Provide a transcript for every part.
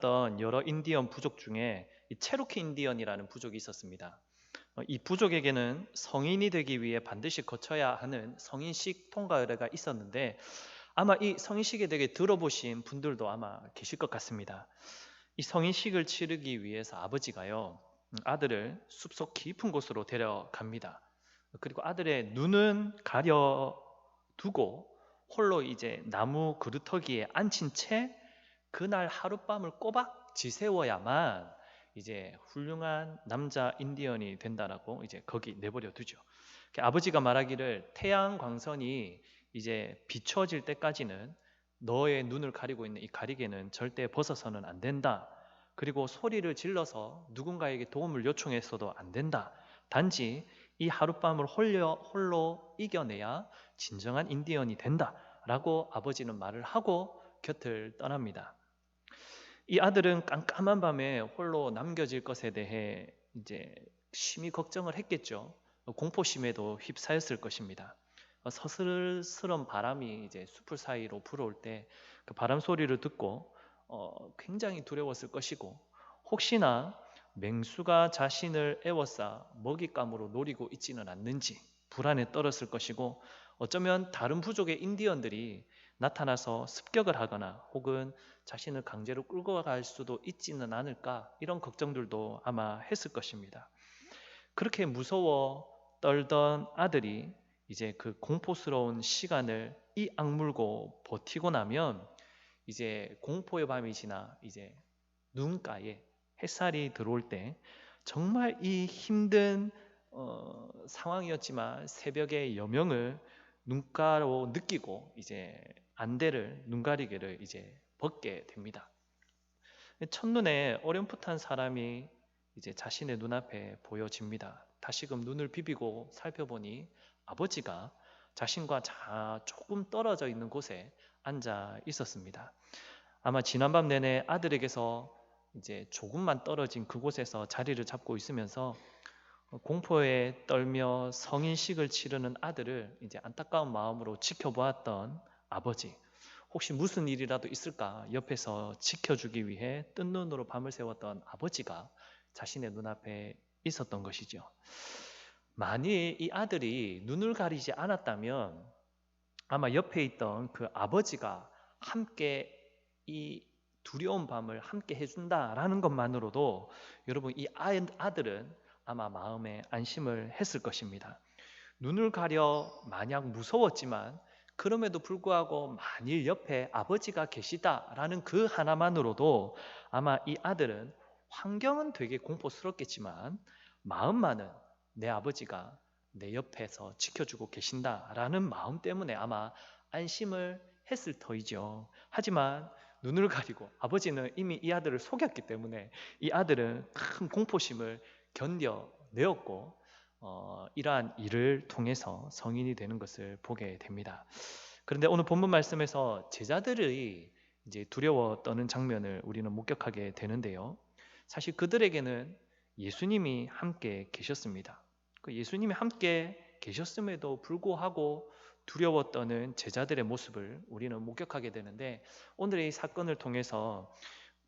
어떤 여러 인디언 부족 중에 이 체로키 인디언이라는 부족이 있었습니다. 이 부족에게는 성인이 되기 위해 반드시 거쳐야 하는 성인식 통과 의례가 있었는데, 아마 이 성인식에 대해 들어보신 분들도 아마 계실 것 같습니다. 이 성인식을 치르기 위해서 아버지가요, 아들을 숲속 깊은 곳으로 데려갑니다. 그리고 아들의 눈은 가려두고 홀로 이제 나무 그루터기에 앉힌 채 그날 하룻밤을 꼬박 지새워야만 이제 훌륭한 남자 인디언이 된다라고 이제 거기 내버려 두죠. 아버지가 말하기를 태양 광선이 이제 비춰질 때까지는 너의 눈을 가리고 있는 이 가리개는 절대 벗어서는 안 된다. 그리고 소리를 질러서 누군가에게 도움을 요청했어도 안 된다. 단지 이 하룻밤을 홀로 이겨내야 진정한 인디언이 된다. 라고 아버지는 말을 하고 곁을 떠납니다. 이 아들은 깜깜한 밤에 홀로 남겨질 것에 대해 이제 심히 걱정을 했겠죠. 공포심에도 휩싸였을 것입니다. 서슬스런 바람이 이제 숲을 사이로 불어올 때 그 바람 소리를 듣고 굉장히 두려웠을 것이고, 혹시나 맹수가 자신을 에워싸 먹잇감으로 노리고 있지는 않는지 불안에 떨었을 것이고, 어쩌면 다른 부족의 인디언들이 나타나서 습격을 하거나 혹은 자신을 강제로 끌고 갈 수도 있지는 않을까, 이런 걱정들도 아마 했을 것입니다. 그렇게 무서워 떨던 아들이 이제 그 공포스러운 시간을 이 악물고 버티고 나면 이제 공포의 밤이 지나 이제 눈가에 햇살이 들어올 때 정말 이 힘든 상황이었지만 새벽의 여명을 눈가로 느끼고 이제 안대를, 눈가리개를 이제 벗게 됩니다. 첫눈에 어렴풋한 사람이 이제 자신의 눈앞에 보여집니다. 다시금 눈을 비비고 살펴보니 아버지가 자신과 조금 떨어져 있는 곳에 앉아 있었습니다. 아마 지난밤 내내 아들에게서 이제 조금만 떨어진 그곳에서 자리를 잡고 있으면서 공포에 떨며 성인식을 치르는 아들을 이제 안타까운 마음으로 지켜보았던 아버지, 혹시 무슨 일이라도 있을까 옆에서 지켜주기 위해 뜬 눈으로 밤을 새웠던 아버지가 자신의 눈앞에 있었던 것이죠. 만일 이 아들이 눈을 가리지 않았다면 아마 옆에 있던 그 아버지가 함께 이 두려운 밤을 함께 해준다라는 것만으로도 여러분, 이 아들은 아마 마음에 안심을 했을 것입니다. 눈을 가려 마냥 무서웠지만 그럼에도 불구하고 만일 옆에 아버지가 계시다라는 그 하나만으로도 아마 이 아들은 환경은 되게 공포스럽겠지만 마음만은 내 아버지가 내 옆에서 지켜주고 계신다라는 마음 때문에 아마 안심을 했을 터이죠. 하지만 눈을 가리고 아버지는 이미 이 아들을 속였기 때문에 이 아들은 큰 공포심을 견뎌내었고 이러한 일을 통해서 성인이 되는 것을 보게 됩니다. 그런데 오늘 본문 말씀에서 제자들이 이제 두려워 떠는 장면을 우리는 목격하게 되는데요. 사실 그들에게는 예수님이 함께 계셨습니다. 그 예수님이 함께 계셨음에도 불구하고 두려워 떠는 제자들의 모습을 우리는 목격하게 되는데, 오늘의 이 사건을 통해서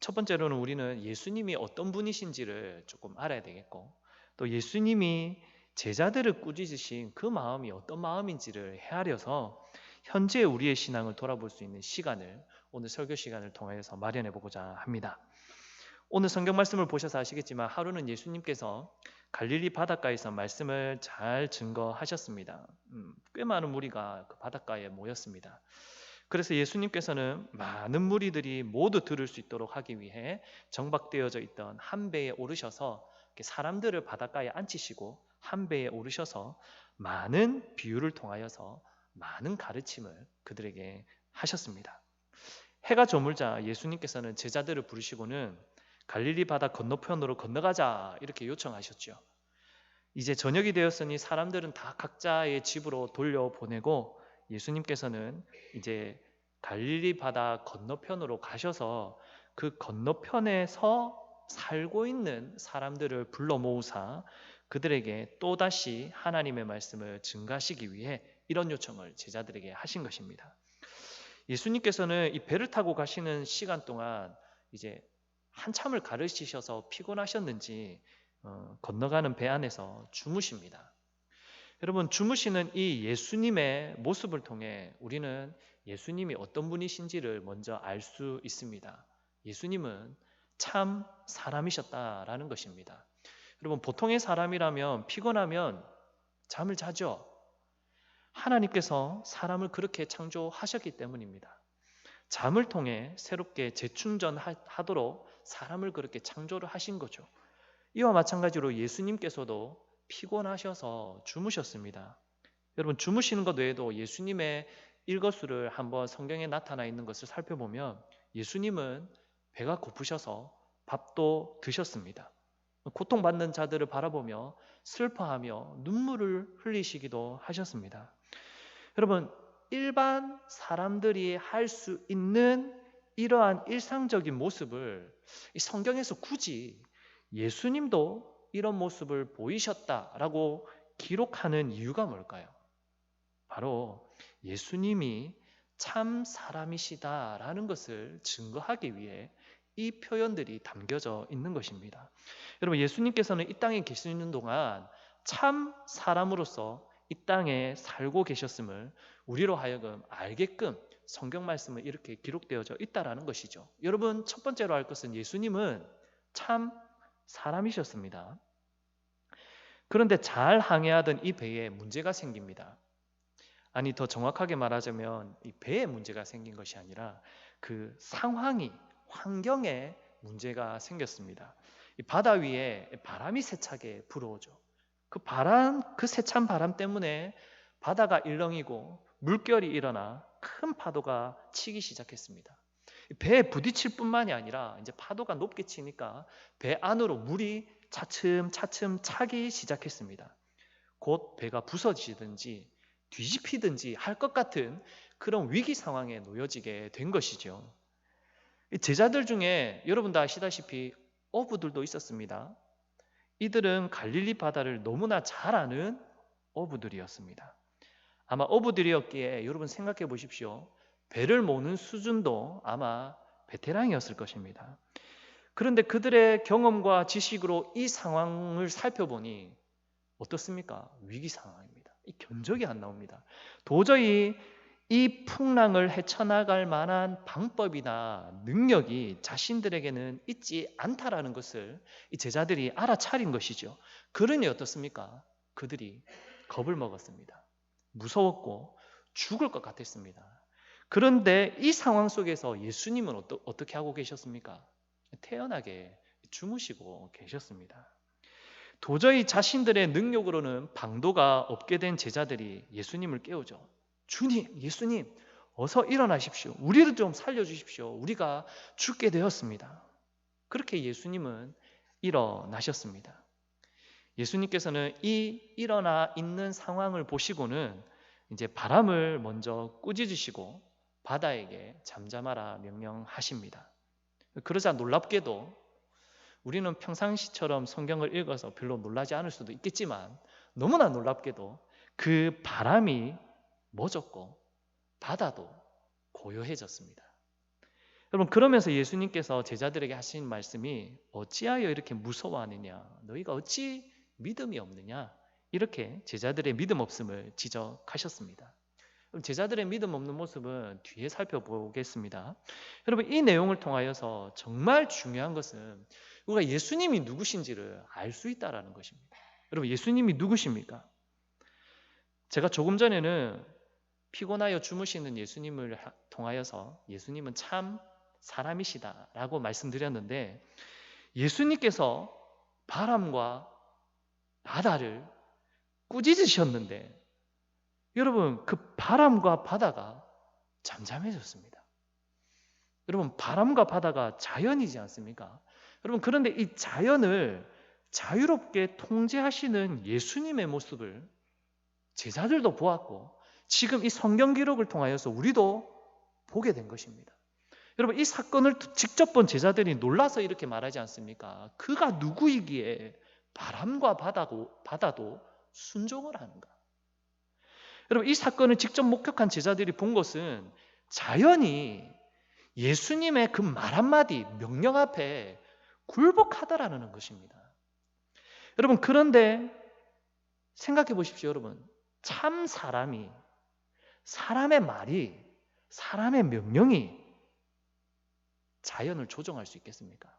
첫 번째로는 우리는 예수님이 어떤 분이신지를 조금 알아야 되겠고, 또 예수님이 제자들을 꾸짖으신 그 마음이 어떤 마음인지를 헤아려서 현재 우리의 신앙을 돌아볼 수 있는 시간을 오늘 설교 시간을 통해서 마련해 보고자 합니다. 오늘 성경 말씀을 보셔서 아시겠지만 하루는 예수님께서 갈릴리 바닷가에서 말씀을 잘 증거하셨습니다. 꽤 많은 무리가 그 바닷가에 모였습니다. 그래서 예수님께서는 많은 무리들이 모두 들을 수 있도록 하기 위해 정박되어져 있던 한 배에 오르셔서 사람들을 바닷가에 앉히시고 한 배에 오르셔서 많은 비유를 통하여서 많은 가르침을 그들에게 하셨습니다. 해가 저물자 예수님께서는 제자들을 부르시고는 갈릴리 바다 건너편으로 건너가자 이렇게 요청하셨죠. 이제 저녁이 되었으니 사람들은 다 각자의 집으로 돌려보내고 예수님께서는 이제 갈릴리 바다 건너편으로 가셔서 그 건너편에서 살고 있는 사람들을 불러 모으사 그들에게 또다시 하나님의 말씀을 증가하시기 위해 이런 요청을 제자들에게 하신 것입니다. 예수님께서는 이 배를 타고 가시는 시간 동안 이제 한참을 가르치셔서 피곤하셨는지 건너가는 배 안에서 주무십니다. 여러분, 주무시는 이 예수님의 모습을 통해 우리는 예수님이 어떤 분이신지를 먼저 알 수 있습니다. 예수님은 참 사람이셨다라는 것입니다. 여러분, 보통의 사람이라면 피곤하면 잠을 자죠. 하나님께서 사람을 그렇게 창조하셨기 때문입니다. 잠을 통해 새롭게 재충전하도록 사람을 그렇게 창조를 하신 거죠. 이와 마찬가지로 예수님께서도 피곤하셔서 주무셨습니다. 여러분, 주무시는 것 외에도 예수님의 일거수를 한번 성경에 나타나 있는 것을 살펴보면 예수님은 배가 고프셔서 밥도 드셨습니다. 고통받는 자들을 바라보며 슬퍼하며 눈물을 흘리시기도 하셨습니다. 여러분, 일반 사람들이 할 수 있는 이러한 일상적인 모습을 이 성경에서 굳이 예수님도 이런 모습을 보이셨다라고 기록하는 이유가 뭘까요? 바로 예수님이 참 사람이시다라는 것을 증거하기 위해 이 표현들이 담겨져 있는 것입니다. 여러분, 예수님께서는 이 땅에 계시는 동안 참 사람으로서 이 땅에 살고 계셨음을 우리로 하여금 알게끔 성경 말씀은 이렇게 기록되어져 있다라는 것이죠. 여러분, 첫 번째로 알 것은 예수님은 참 사람이셨습니다. 그런데 잘 항해하던 이 배에 문제가 생깁니다. 아니, 더 정확하게 말하자면 이 배에 문제가 생긴 것이 아니라 그 상황이, 환경에 문제가 생겼습니다. 이 바다 위에 바람이 세차게 불어오죠. 그 세찬 바람 때문에 바다가 일렁이고 물결이 일어나 큰 파도가 치기 시작했습니다. 배에 부딪힐 뿐만이 아니라 이제 파도가 높게 치니까 배 안으로 물이 차츰 차기 시작했습니다. 곧 배가 부서지든지 뒤집히든지 할 것 같은 그런 위기 상황에 놓여지게 된 것이죠. 제자들 중에 여러분도 아시다시피 어부들도 있었습니다. 이들은 갈릴리 바다를 너무나 잘 아는 어부들이었습니다. 아마 어부들이었기에 여러분 생각해 보십시오. 배를 모는 수준도 아마 베테랑이었을 것입니다. 그런데 그들의 경험과 지식으로 이 상황을 살펴보니 어떻습니까? 위기 상황입니다. 이 견적이 안 나옵니다. 도저히 이 풍랑을 헤쳐나갈 만한 방법이나 능력이 자신들에게는 있지 않다라는 것을 이 제자들이 알아차린 것이죠. 그러니 어떻습니까? 그들이 겁을 먹었습니다. 무서웠고 죽을 것 같았습니다. 그런데 이 상황 속에서 예수님은 어떻게 하고 계셨습니까? 태연하게 주무시고 계셨습니다. 도저히 자신들의 능력으로는 방도가 없게 된 제자들이 예수님을 깨우죠. 주님, 예수님, 어서 일어나십시오. 우리를 좀 살려주십시오. 우리가 죽게 되었습니다. 그렇게 예수님은 일어나셨습니다. 예수님께서는 이 일어나 있는 상황을 보시고는 이제 바람을 먼저 꾸짖으시고 바다에게 잠잠하라 명령하십니다. 그러자 놀랍게도 우리는 평상시처럼 성경을 읽어서 별로 놀라지 않을 수도 있겠지만 너무나 놀랍게도 그 바람이 멎었고 바다도 고요해졌습니다. 여러분, 그러면서 예수님께서 제자들에게 하신 말씀이 어찌하여 이렇게 무서워하느냐, 너희가 어찌 믿음이 없느냐, 이렇게 제자들의 믿음 없음을 지적하셨습니다. 그럼 제자들의 믿음 없는 모습은 뒤에 살펴보겠습니다. 여러분, 이 내용을 통하여서 정말 중요한 것은 우리가 예수님이 누구신지를 알 수 있다는 것입니다. 여러분, 예수님이 누구십니까? 제가 조금 전에는 피곤하여 주무시는 예수님을 통하여서 예수님은 참 사람이시다라고 말씀드렸는데, 예수님께서 바람과 바다를 꾸짖으셨는데 여러분, 그 바람과 바다가 잠잠해졌습니다. 여러분, 바람과 바다가 자연이지 않습니까? 여러분, 그런데 이 자연을 자유롭게 통제하시는 예수님의 모습을 제자들도 보았고 지금 이 성경 기록을 통하여서 우리도 보게 된 것입니다. 여러분, 이 사건을 직접 본 제자들이 놀라서 이렇게 말하지 않습니까? 그가 누구이기에 바람과 바다도 순종을 하는가? 여러분, 이 사건을 직접 목격한 제자들이 본 것은 자연이 예수님의 그 말 한마디, 명령 앞에 굴복하더라는 것입니다. 여러분, 그런데 생각해 보십시오. 여러분, 참 사람이, 사람의 말이, 사람의 명령이 자연을 조종할 수 있겠습니까?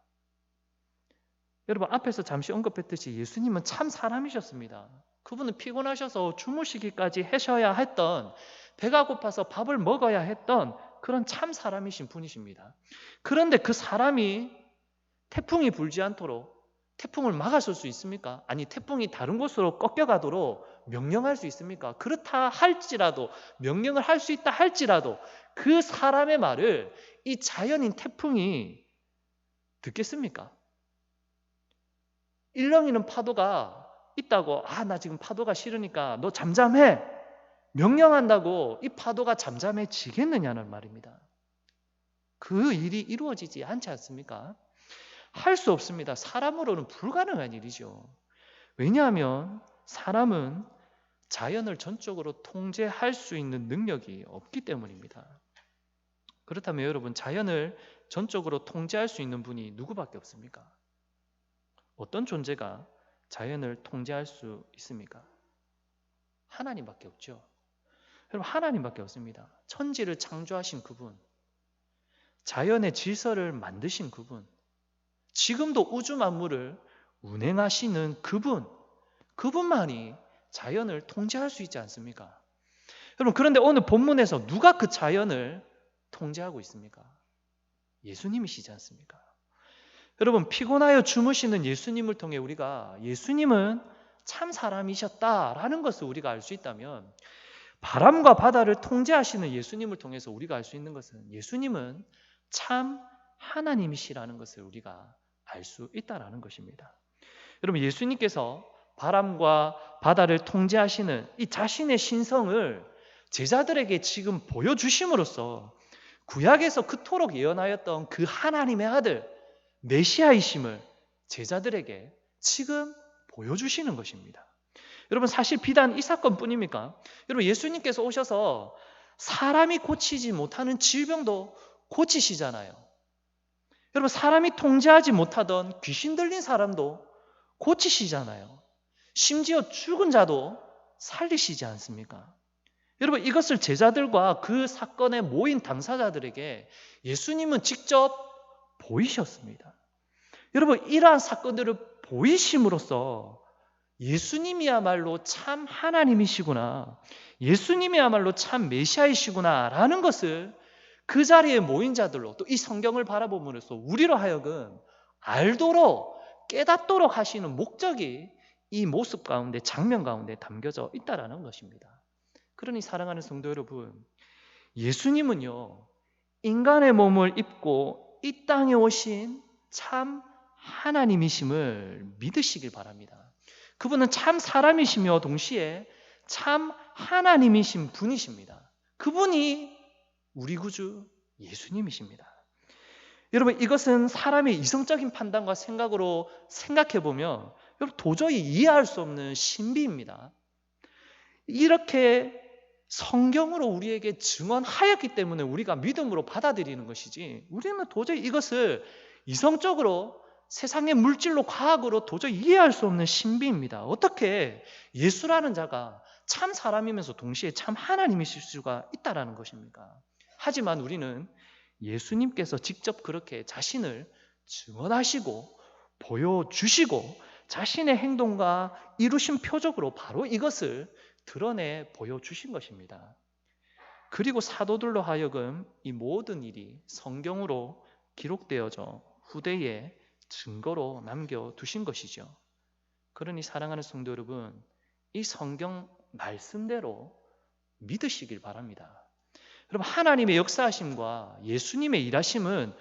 여러분, 앞에서 잠시 언급했듯이 예수님은 참 사람이셨습니다. 그분은 피곤하셔서 주무시기까지 하셔야 했던, 배가 고파서 밥을 먹어야 했던 그런 참 사람이신 분이십니다. 그런데 그 사람이 태풍이 불지 않도록 태풍을 막아설 수 있습니까? 아니, 태풍이 다른 곳으로 꺾여가도록 명령할 수 있습니까? 그렇다 할지라도, 명령을 할 수 있다 할지라도 그 사람의 말을 이 자연인 태풍이 듣겠습니까? 일렁이는 파도가 있다고, 나 지금 파도가 싫으니까 너 잠잠해, 명령한다고 이 파도가 잠잠해지겠느냐는 말입니다. 그 일이 이루어지지 않지 않습니까? 할 수 없습니다. 사람으로는 불가능한 일이죠. 왜냐하면 사람은 자연을 전적으로 통제할 수 있는 능력이 없기 때문입니다. 그렇다면 여러분, 자연을 전적으로 통제할 수 있는 분이 누구밖에 없습니까? 어떤 존재가 자연을 통제할 수 있습니까? 하나님밖에 없죠. 여러분, 하나님밖에 없습니다. 천지를 창조하신 그분, 자연의 질서를 만드신 그분, 지금도 우주 만물을 운행하시는 그분, 그분만이 자연을 통제할 수 있지 않습니까? 여러분, 그런데 오늘 본문에서 누가 그 자연을 통제하고 있습니까? 예수님이시지 않습니까? 여러분, 피곤하여 주무시는 예수님을 통해 우리가 예수님은 참 사람이셨다라는 것을 우리가 알 수 있다면, 바람과 바다를 통제하시는 예수님을 통해서 우리가 알 수 있는 것은 예수님은 참 하나님이시라는 것을 우리가 알 수 있다라는 것입니다. 여러분, 예수님께서 바람과 바다를 통제하시는 이 자신의 신성을 제자들에게 지금 보여주심으로써 구약에서 그토록 예언하였던 그 하나님의 아들 메시아이심을 제자들에게 지금 보여주시는 것입니다. 여러분, 사실 비단 이 사건뿐입니까? 여러분, 예수님께서 오셔서 사람이 고치지 못하는 질병도 고치시잖아요. 여러분, 사람이 통제하지 못하던 귀신 들린 사람도 고치시잖아요. 심지어 죽은 자도 살리시지 않습니까? 여러분, 이것을 제자들과 그 사건에 모인 당사자들에게 예수님은 직접 보이셨습니다. 여러분, 이러한 사건들을 보이심으로써 예수님이야말로 참 하나님이시구나, 예수님이야말로 참 메시아이시구나 라는 것을 그 자리에 모인 자들로, 또 이 성경을 바라봄으로써 우리로 하여금 알도록, 깨닫도록 하시는 목적이 이 모습 가운데, 장면 가운데 담겨져 있다라는 것입니다. 그러니 사랑하는 성도 여러분, 예수님은요, 인간의 몸을 입고 이 땅에 오신 참 하나님이심을 믿으시길 바랍니다. 그분은 참 사람이시며 동시에 참 하나님이신 분이십니다. 그분이 우리 구주 예수님이십니다. 여러분, 이것은 사람의 이성적인 판단과 생각으로 생각해보면 여러분, 도저히 이해할 수 없는 신비입니다. 이렇게 성경으로 우리에게 증언하였기 때문에 우리가 믿음으로 받아들이는 것이지, 우리는 도저히 이것을 이성적으로, 세상의 물질로, 과학으로 도저히 이해할 수 없는 신비입니다. 어떻게 예수라는 자가 참 사람이면서 동시에 참 하나님이실 수가 있다라는 것입니까? 하지만 우리는 예수님께서 직접 그렇게 자신을 증언하시고 보여주시고 자신의 행동과 이루신 표적으로 바로 이것을 드러내 보여주신 것입니다. 그리고 사도들로 하여금 이 모든 일이 성경으로 기록되어져 후대에 증거로 남겨두신 것이죠. 그러니 사랑하는 성도 여러분, 이 성경 말씀대로 믿으시길 바랍니다. 여러분, 하나님의 역사하심과 예수님의 일하심은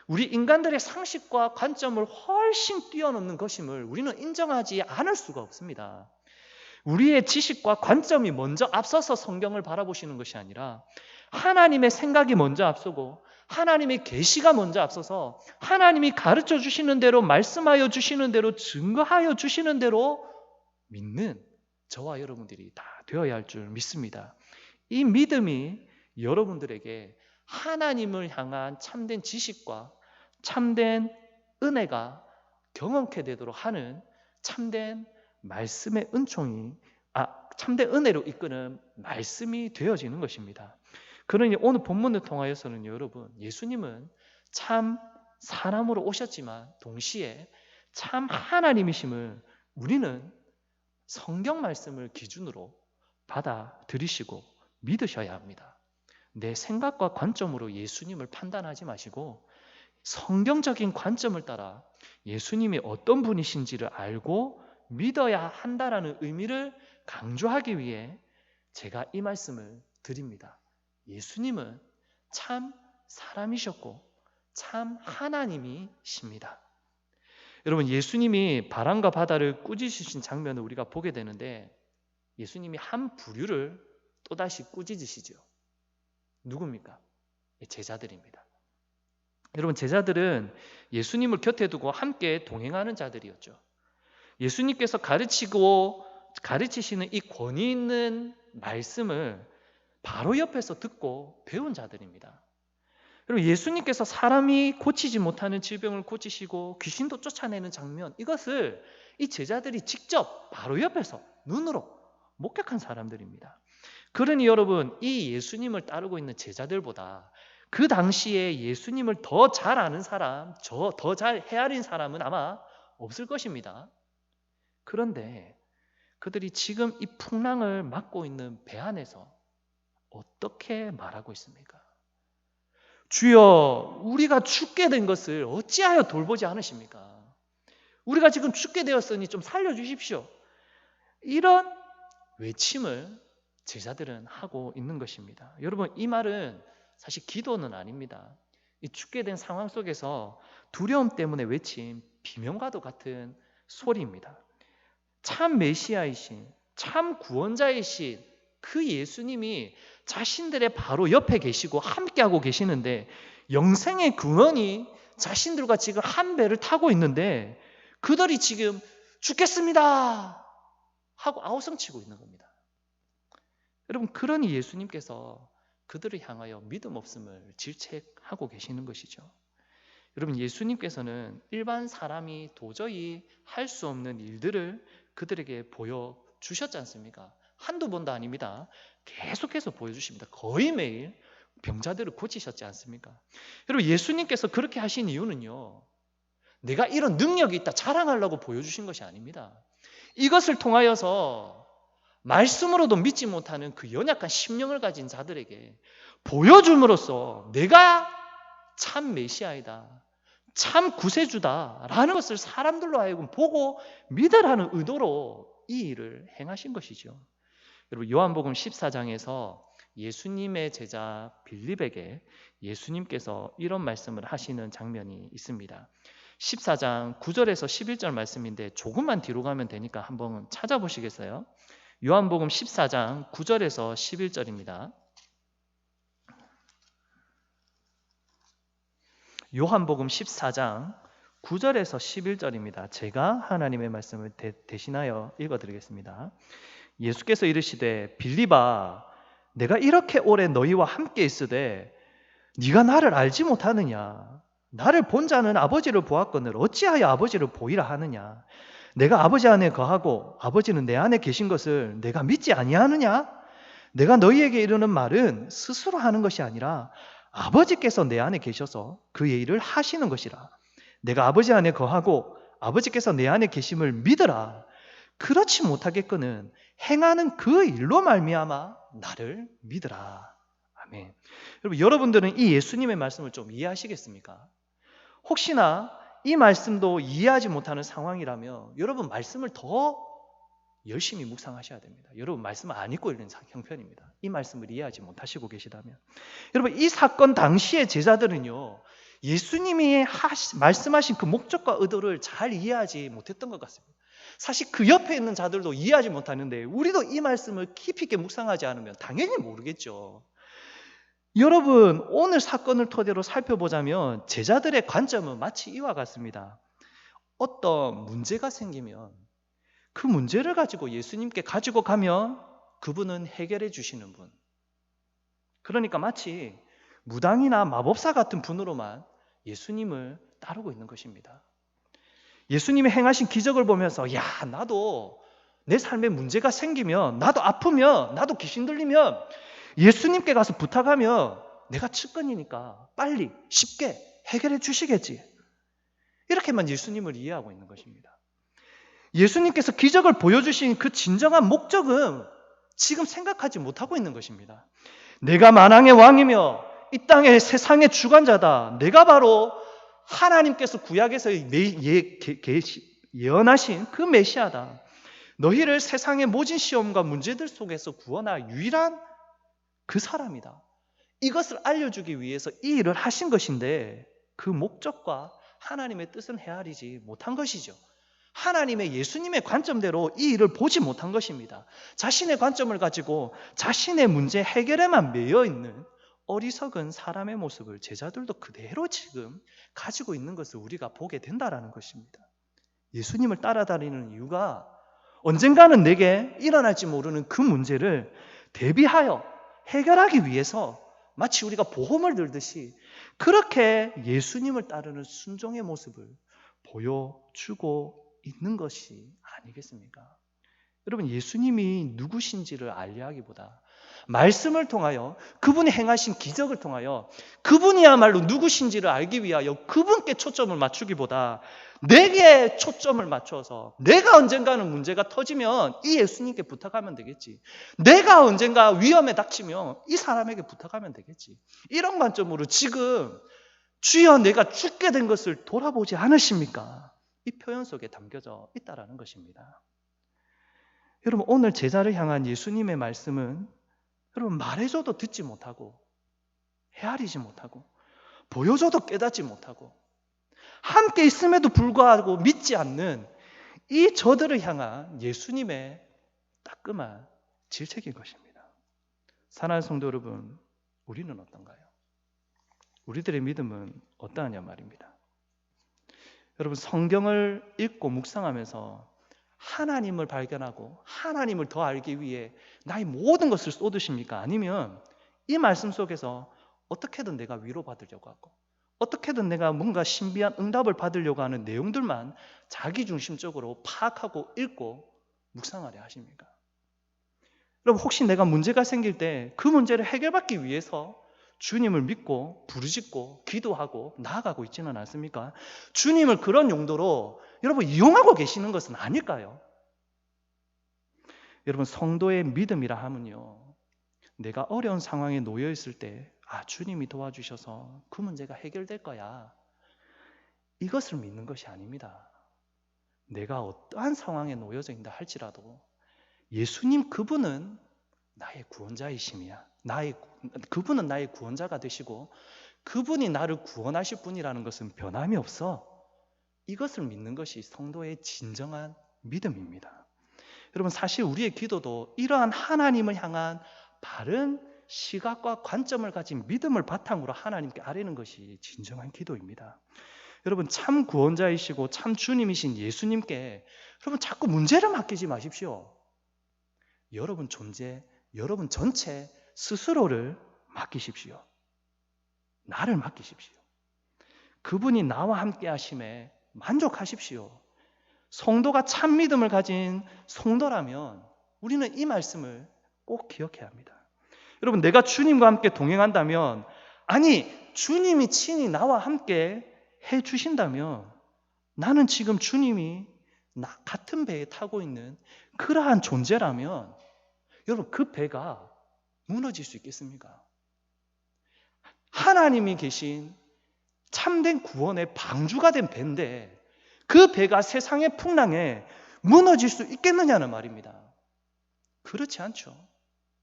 우리 인간들의 상식과 관점을 훨씬 뛰어넘는 것임을 우리는 인정하지 않을 수가 없습니다. 우리의 지식과 관점이 먼저 앞서서 성경을 바라보시는 것이 아니라 하나님의 생각이 먼저 앞서고 하나님의 계시가 먼저 앞서서 하나님이 가르쳐 주시는 대로, 말씀하여 주시는 대로, 증거하여 주시는 대로 믿는 저와 여러분들이 다 되어야 할 줄 믿습니다. 이 믿음이 여러분들에게 하나님을 향한 참된 지식과 참된 은혜가 경험케 되도록 하는 참된 말씀의 참된 은혜로 이끄는 말씀이 되어지는 것입니다. 그러니 오늘 본문을 통하여서는 여러분, 예수님은 참 사람으로 오셨지만 동시에 참 하나님이심을 우리는 성경 말씀을 기준으로 받아들이시고 믿으셔야 합니다. 내 생각과 관점으로 예수님을 판단하지 마시고 성경적인 관점을 따라 예수님이 어떤 분이신지를 알고 믿어야 한다라는 의미를 강조하기 위해 제가 이 말씀을 드립니다. 예수님은 참 사람이셨고 참 하나님이십니다. 여러분, 예수님이 바람과 바다를 꾸짖으신 장면을 우리가 보게 되는데 예수님이 한 부류를 또다시 꾸짖으시죠. 누굽니까? 제자들입니다. 여러분, 제자들은 예수님을 곁에 두고 함께 동행하는 자들이었죠. 예수님께서 가르치시는 이 권위 있는 말씀을 바로 옆에서 듣고 배운 자들입니다. 여러분, 예수님께서 사람이 고치지 못하는 질병을 고치시고 귀신도 쫓아내는 장면, 이것을 이 제자들이 직접 바로 옆에서 눈으로 목격한 사람들입니다. 그러니 여러분, 이 예수님을 따르고 있는 제자들보다 그 당시에 예수님을 더 잘 아는 사람, 더 잘 헤아린 사람은 아마 없을 것입니다. 그런데 그들이 지금 이 풍랑을 맞고 있는 배 안에서 어떻게 말하고 있습니까? 주여, 우리가 죽게 된 것을 어찌하여 돌보지 않으십니까? 우리가 지금 죽게 되었으니 좀 살려주십시오. 이런 외침을 제자들은 하고 있는 것입니다. 여러분, 이 말은 사실 기도는 아닙니다. 이 죽게 된 상황 속에서 두려움 때문에 외친 비명과도 같은 소리입니다. 참 메시아이신, 참 구원자이신 그 예수님이 자신들의 바로 옆에 계시고 함께하고 계시는데, 영생의 근원이 자신들과 지금 한 배를 타고 있는데 그들이 지금 죽겠습니다 하고 아우성치고 있는 겁니다. 여러분, 그러니 예수님께서 그들을 향하여 믿음 없음을 질책하고 계시는 것이죠. 여러분, 예수님께서는 일반 사람이 도저히 할 수 없는 일들을 그들에게 보여주셨지 않습니까? 한두 번도 아닙니다. 계속해서 보여주십니다. 거의 매일 병자들을 고치셨지 않습니까? 여러분, 예수님께서 그렇게 하신 이유는요, 내가 이런 능력이 있다 자랑하려고 보여주신 것이 아닙니다. 이것을 통하여서 말씀으로도 믿지 못하는 그 연약한 심령을 가진 자들에게 보여줌으로써 내가 참 메시아이다, 참 구세주다 라는 것을 사람들로 하여금 보고 믿으라는 의도로 이 일을 행하신 것이죠. 여러분, 요한복음 14장에서 예수님의 제자 빌립에게 예수님께서 이런 말씀을 하시는 장면이 있습니다. 14장 9절에서 11절 말씀인데 조금만 뒤로 가면 되니까 한번 찾아보시겠어요? 요한복음 14장 9절에서 11절입니다. 요한복음 14장 9절에서 11절입니다. 제가 하나님의 말씀을 대신하여 읽어드리겠습니다. 예수께서 이르시되 빌립아, 내가 이렇게 오래 너희와 함께 있으되 네가 나를 알지 못하느냐? 나를 본 자는 아버지를 보았거늘 어찌하여 아버지를 보이라 하느냐? 내가 아버지 안에 거하고 아버지는 내 안에 계신 것을 내가 믿지 아니하느냐? 내가 너희에게 이르는 말은 스스로 하는 것이 아니라 아버지께서 내 안에 계셔서 그의 일을 하시는 것이라. 내가 아버지 안에 거하고 아버지께서 내 안에 계심을 믿으라. 그렇지 못하겠거는 행하는 그 일로 말미암아 나를 믿으라. 아멘. 여러분, 여러분들은 이 예수님의 말씀을 좀 이해하시겠습니까? 혹시나 이 말씀도 이해하지 못하는 상황이라면 여러분, 말씀을 더 열심히 묵상하셔야 됩니다. 여러분, 말씀을 안 읽고 있는 형편입니다. 이 말씀을 이해하지 못하시고 계시다면. 여러분, 이 사건 당시의 제자들은요, 예수님이 말씀하신 그 목적과 의도를 잘 이해하지 못했던 것 같습니다. 사실 그 옆에 있는 자들도 이해하지 못하는데 우리도 이 말씀을 깊이 있게 묵상하지 않으면 당연히 모르겠죠. 여러분, 오늘 사건을 토대로 살펴보자면 제자들의 관점은 마치 이와 같습니다. 어떤 문제가 생기면 그 문제를 가지고 예수님께 가지고 가면 그분은 해결해 주시는 분. 그러니까 마치 무당이나 마법사 같은 분으로만 예수님을 따르고 있는 것입니다. 예수님이 행하신 기적을 보면서 야, 나도 내 삶에 문제가 생기면, 나도 아프면, 나도 귀신 들리면 예수님께 가서 부탁하면 내가 측근이니까 빨리 쉽게 해결해 주시겠지. 이렇게만 예수님을 이해하고 있는 것입니다. 예수님께서 기적을 보여주신 그 진정한 목적은 지금 생각하지 못하고 있는 것입니다. 내가 만왕의 왕이며 이 땅의 세상의 주관자다. 내가 바로 하나님께서 구약에서 예언하신 그 메시아다. 너희를 세상의 모진 시험과 문제들 속에서 구원할 유일한 그 사람이다. 이것을 알려주기 위해서 이 일을 하신 것인데 그 목적과 하나님의 뜻은 헤아리지 못한 것이죠. 하나님의 예수님의 관점대로 이 일을 보지 못한 것입니다. 자신의 관점을 가지고 자신의 문제 해결에만 매여 있는 어리석은 사람의 모습을 제자들도 그대로 지금 가지고 있는 것을 우리가 보게 된다라는 것입니다. 예수님을 따라다니는 이유가 언젠가는 내게 일어날지 모르는 그 문제를 대비하여 해결하기 위해서 마치 우리가 보험을 들듯이 그렇게 예수님을 따르는 순종의 모습을 보여주고 있는 것이 아니겠습니까? 여러분, 예수님이 누구신지를 알려하기보다 말씀을 통하여 그분이 행하신 기적을 통하여 그분이야말로 누구신지를 알기 위하여 그분께 초점을 맞추기보다 내게 초점을 맞춰서 내가 언젠가는 문제가 터지면 이 예수님께 부탁하면 되겠지. 내가 언젠가 위험에 닥치면 이 사람에게 부탁하면 되겠지. 이런 관점으로 지금 주여 내가 죽게 된 것을 돌아보지 않으십니까? 이 표현 속에 담겨져 있다라는 것입니다. 여러분, 오늘 제자를 향한 예수님의 말씀은 여러분 말해줘도 듣지 못하고 헤아리지 못하고 보여줘도 깨닫지 못하고 함께 있음에도 불구하고 믿지 않는 이 저들을 향한 예수님의 따끔한 질책인 것입니다. 사랑하는 성도 여러분, 우리는 어떤가요? 우리들의 믿음은 어떠하냐 말입니다. 여러분, 성경을 읽고 묵상하면서 하나님을 발견하고 하나님을 더 알기 위해 나의 모든 것을 쏟으십니까? 아니면 이 말씀 속에서 어떻게든 내가 위로받으려고 하고 어떻게든 내가 뭔가 신비한 응답을 받으려고 하는 내용들만 자기중심적으로 파악하고 읽고 묵상하려 하십니까? 여러분, 혹시 내가 문제가 생길 때 그 문제를 해결받기 위해서 주님을 믿고 부르짖고 기도하고 나아가고 있지는 않습니까? 주님을 그런 용도로 여러분 이용하고 계시는 것은 아닐까요? 여러분, 성도의 믿음이라 하면요, 내가 어려운 상황에 놓여 있을 때 주님이 도와주셔서 그 문제가 해결될 거야, 이것을 믿는 것이 아닙니다. 내가 어떠한 상황에 놓여져 있다 할지라도 예수님 그분은 나의 구원자이심이야. 그분은 나의 구원자가 되시고 그분이 나를 구원하실 분이라는 것은 변함이 없어. 이것을 믿는 것이 성도의 진정한 믿음입니다. 여러분, 사실 우리의 기도도 이러한 하나님을 향한 바른 시각과 관점을 가진 믿음을 바탕으로 하나님께 아뢰는 것이 진정한 기도입니다. 여러분, 참 구원자이시고 참 주님이신 예수님께 여러분 자꾸 문제를 맡기지 마십시오. 여러분 존재, 여러분 전체 스스로를 맡기십시오. 나를 맡기십시오. 그분이 나와 함께 하심에 만족하십시오. 성도가 참 믿음을 가진 성도라면 우리는 이 말씀을 꼭 기억해야 합니다. 여러분, 내가 주님과 함께 동행한다면, 아니 주님이 친히 나와 함께 해주신다면 나는 지금 주님이 나 같은 배에 타고 있는 그러한 존재라면 여러분, 그 배가 무너질 수 있겠습니까? 하나님이 계신 참된 구원의 방주가 된 배인데 그 배가 세상의 풍랑에 무너질 수 있겠느냐는 말입니다. 그렇지 않죠.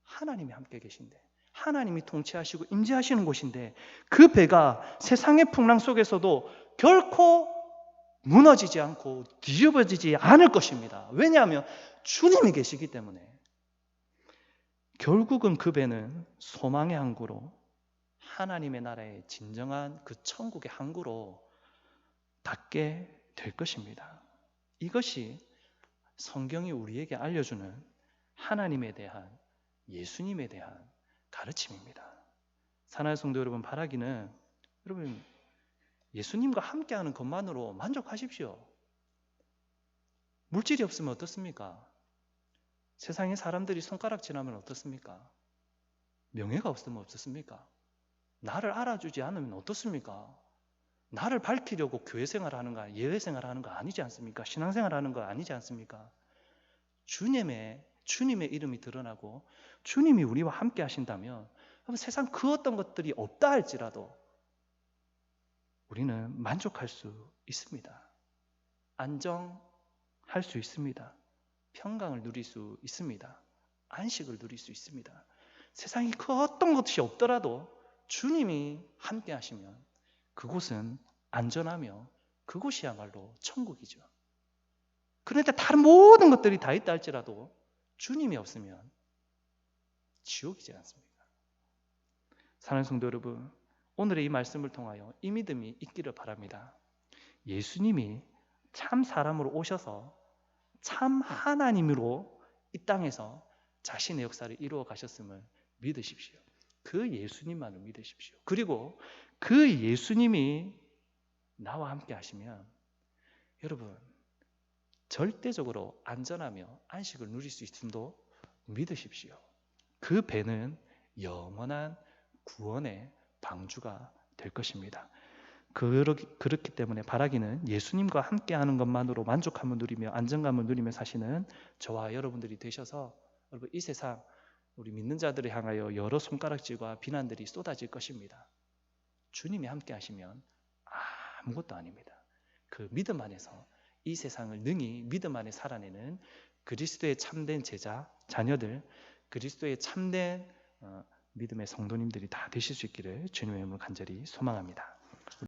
하나님이 함께 계신데, 하나님이 통치하시고 임재하시는 곳인데 그 배가 세상의 풍랑 속에서도 결코 무너지지 않고 뒤집어지지 않을 것입니다. 왜냐하면 주님이 계시기 때문에. 결국은 그 배는 소망의 항구로, 하나님의 나라의 진정한 그 천국의 항구로 닿게 될 것입니다. 이것이 성경이 우리에게 알려주는 하나님에 대한, 예수님에 대한 가르침입니다. 사랑하는 성도 여러분, 바라기는 여러분 예수님과 함께하는 것만으로 만족하십시오. 물질이 없으면 어떻습니까? 세상에 사람들이 손가락질하면 어떻습니까? 명예가 없으면 어떻습니까? 나를 알아주지 않으면 어떻습니까? 나를 밝히려고 교회 생활하는 거, 예배 생활하는 거 아니지 않습니까? 신앙생활하는 거 아니지 않습니까? 주님의 이름이 드러나고 주님이 우리와 함께 하신다면 세상 그 어떤 것들이 없다 할지라도 우리는 만족할 수 있습니다. 안정할 수 있습니다. 평강을 누릴 수 있습니다. 안식을 누릴 수 있습니다. 세상에 그 어떤 것이 없더라도 주님이 함께 하시면 그곳은 안전하며 그곳이야말로 천국이죠. 그런데 다른 모든 것들이 다 있다 할지라도 주님이 없으면 지옥이지 않습니까? 사랑하는 성도 여러분, 오늘의 이 말씀을 통하여 이 믿음이 있기를 바랍니다. 예수님이 참 사람으로 오셔서 참 하나님으로 이 땅에서 자신의 역사를 이루어 가셨음을 믿으십시오. 그 예수님만을 믿으십시오. 그리고 그 예수님이 나와 함께 하시면 여러분 절대적으로 안전하며 안식을 누릴 수 있음도 믿으십시오. 그 배는 영원한 구원의 방주가 될 것입니다. 그렇기 때문에 바라기는 예수님과 함께하는 것만으로 만족함을 누리며 안정감을 누리며 사시는 저와 여러분들이 되셔서 여러분 이 세상 우리 믿는 자들을 향하여 여러 손가락질과 비난들이 쏟아질 것입니다. 주님이 함께 하시면 아무것도 아닙니다. 그 믿음 안에서 이 세상을 능히 믿음 안에 살아내는 그리스도의 참된 제자, 자녀들, 그리스도의 참된 믿음의 성도님들이 다 되실 수 있기를 주님의 이름으로 간절히 소망합니다.